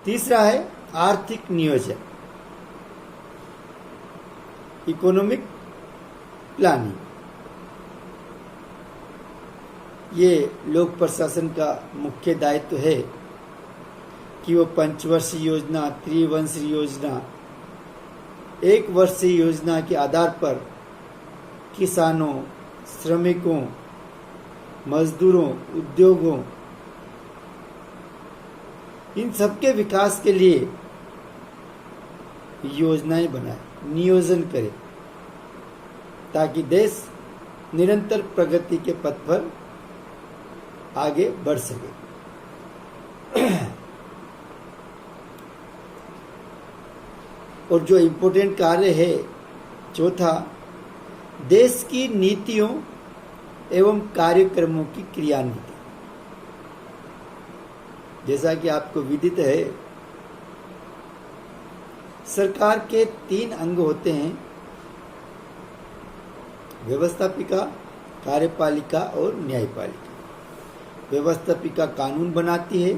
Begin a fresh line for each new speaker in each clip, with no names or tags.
तीसरा है आर्थिक नियोजन, इकोनॉमिक प्लानिंग। ये लोक प्रशासन का मुख्य दायित्व है कि वो पंचवर्षीय योजना, त्रिवर्षीय योजना, एक वर्षीय योजना के आधार पर किसानों, श्रमिकों, मजदूरों, उद्योगों, इन सबके विकास के लिए योजनाएं बनाए, नियोजन करे, ताकि देश निरंतर प्रगति के पथ पर आगे बढ़ सके। और जो इम्पोर्टेंट कार्य है चौथा, देश की नीतियों एवं कार्यक्रमों की क्रियान्वित। जैसा कि आपको विदित है, सरकार के 3 अंग होते हैं, व्यवस्थापिका, कार्यपालिका और न्यायपालिका। व्यवस्थापिका कानून बनाती है,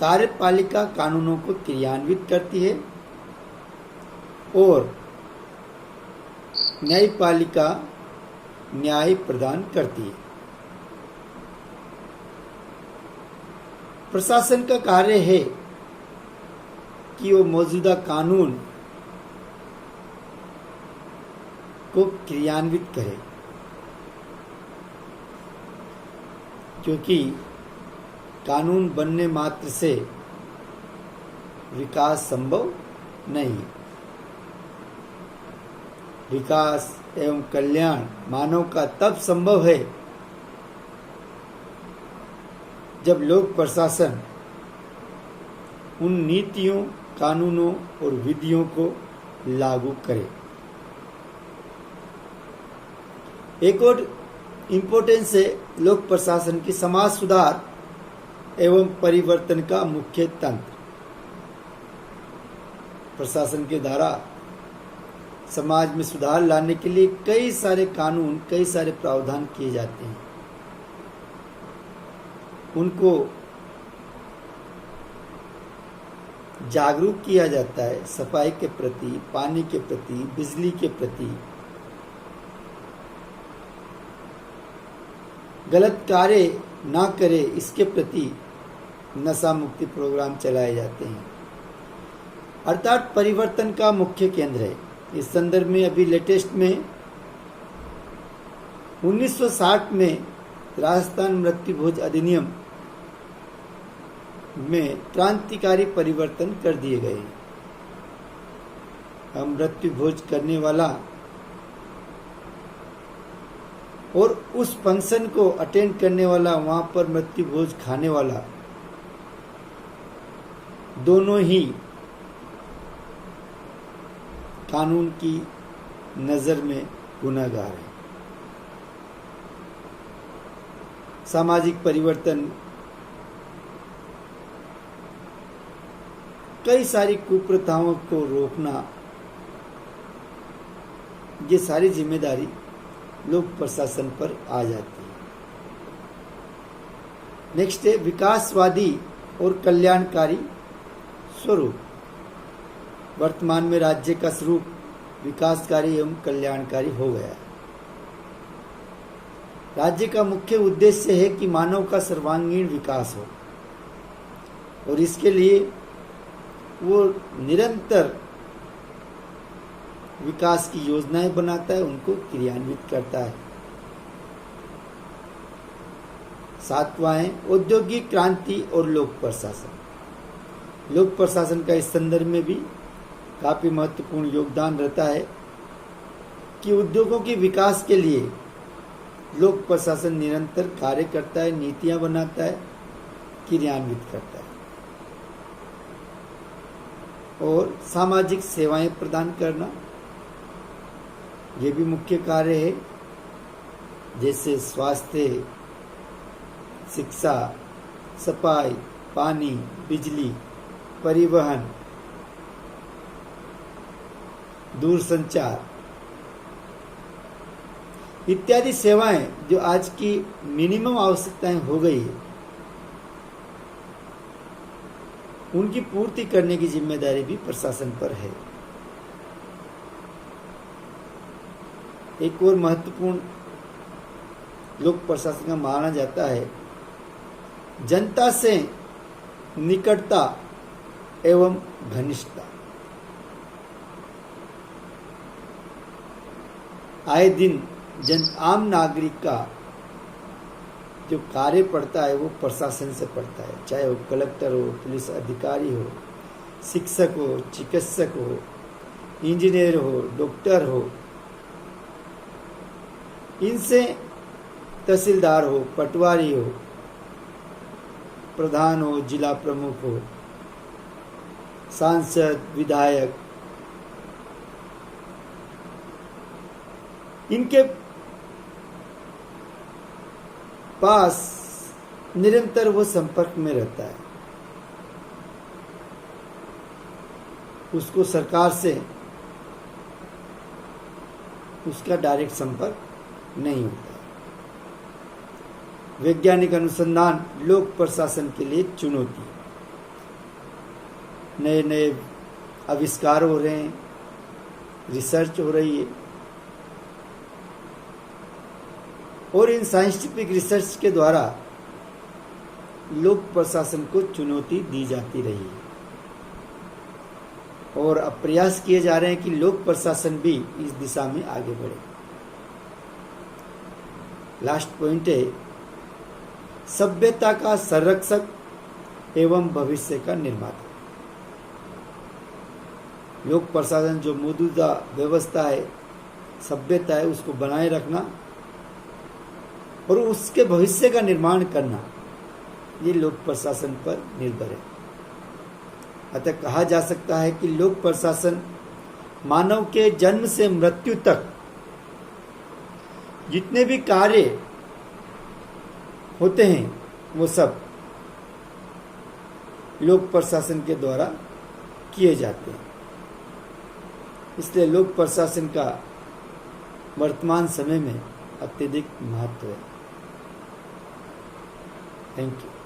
कार्यपालिका कानूनों को क्रियान्वित करती है और न्यायपालिका न्याय प्रदान करती है। प्रशासन का कार्य है कि वो मौजूदा कानून को क्रियान्वित करे, क्योंकि कानून बनने मात्र से विकास संभव नहीं है। विकास एवं कल्याण मानव का तब संभव है जब लोक प्रशासन उन नीतियों, कानूनों और विधियों को लागू करे। एक और इम्पोर्टेंस है लोक प्रशासन की समाज सुधार एवं परिवर्तन का मुख्य तंत्र। प्रशासन के द्वारा समाज में सुधार लाने के लिए कई सारे कानून, कई सारे प्रावधान किए जाते हैं। उनको जागरूक किया जाता है सफाई के प्रति, पानी के प्रति, बिजली के प्रति। गलत कार्य ना करे इसके प्रति नशा मुक्ति प्रोग्राम चलाए जाते हैं। अर्थात परिवर्तन का मुख्य केंद्र है। इस संदर्भ में अभी लेटेस्ट में 1960 में राजस्थान मृत्यु भोज अधिनियम में क्रांतिकारी परिवर्तन कर दिए गए। अब मृत्यु भोज करने वाला और उस फंक्शन को अटेंड करने वाला, वहां पर मृत्यु भोज खाने वाला, दोनों ही कानून की नजर में गुनहगार है। सामाजिक परिवर्तन, कई सारी कुप्रथाओं को रोकना, ये सारी जिम्मेदारी लोक प्रशासन पर आ जाती है। नेक्स्ट है विकासवादी और कल्याणकारी स्वरूप। वर्तमान में राज्य का स्वरूप विकासकारी एवं कल्याणकारी हो गया है। राज्य का मुख्य उद्देश्य है कि मानव का सर्वांगीण विकास हो और इसके लिए वो निरंतर विकास की योजनाएं बनाता है, उनको क्रियान्वित करता है। 7वां है औद्योगिक क्रांति और लोक प्रशासन। लोक प्रशासन का इस संदर्भ में भी काफी महत्वपूर्ण योगदान रहता है कि उद्योगों के विकास के लिए लोक प्रशासन निरंतर कार्य करता है, नीतियां बनाता है, क्रियान्वित करता है और सामाजिक सेवाएं प्रदान करना ये भी मुख्य कार्य है, जैसे स्वास्थ्य, शिक्षा, सफाई, पानी, बिजली, परिवहन, दूरसंचार इत्यादि सेवाएं जो आज की मिनिमम आवश्यकताएं हो गई है, उनकी पूर्ति करने की जिम्मेदारी भी प्रशासन पर है। एक और महत्वपूर्ण लोक प्रशासन का माना जाता है जनता से निकटता एवं घनिष्ठता। आए दिन आम नागरिक का जो कार्य पड़ता है वो प्रशासन से पड़ता है, चाहे वो कलेक्टर हो, पुलिस अधिकारी हो, शिक्षक हो, चिकित्सक हो, इंजीनियर हो, डॉक्टर हो, इनसे तहसीलदार हो, पटवारी हो, प्रधान हो, जिला प्रमुख हो, सांसद, विधायक, इनके पास निरंतर वो संपर्क में रहता है। उसको सरकार से उसका डायरेक्ट संपर्क नहीं होता। वैज्ञानिक अनुसंधान लोक प्रशासन के लिए चुनौती है। नए नए आविष्कार हो रहे हैं, रिसर्च हो रही है और इन साइंटिफिक रिसर्च के द्वारा लोक प्रशासन को चुनौती दी जाती रही है और अब प्रयास किए जा रहे हैं कि लोक प्रशासन भी इस दिशा में आगे बढ़े। लास्ट पॉइंट है सभ्यता का संरक्षक एवं भविष्य का निर्माता। लोक प्रशासन जो मौजूदा व्यवस्था है, सभ्यता है, उसको बनाए रखना और उसके भविष्य का निर्माण करना, ये लोक प्रशासन पर निर्भर है। अतः कहा जा सकता है कि लोक प्रशासन मानव के जन्म से मृत्यु तक जितने भी कार्य होते हैं वो सब लोक प्रशासन के द्वारा किए जाते हैं। इसलिए लोक प्रशासन का वर्तमान समय में अत्यधिक महत्व है। Thank you.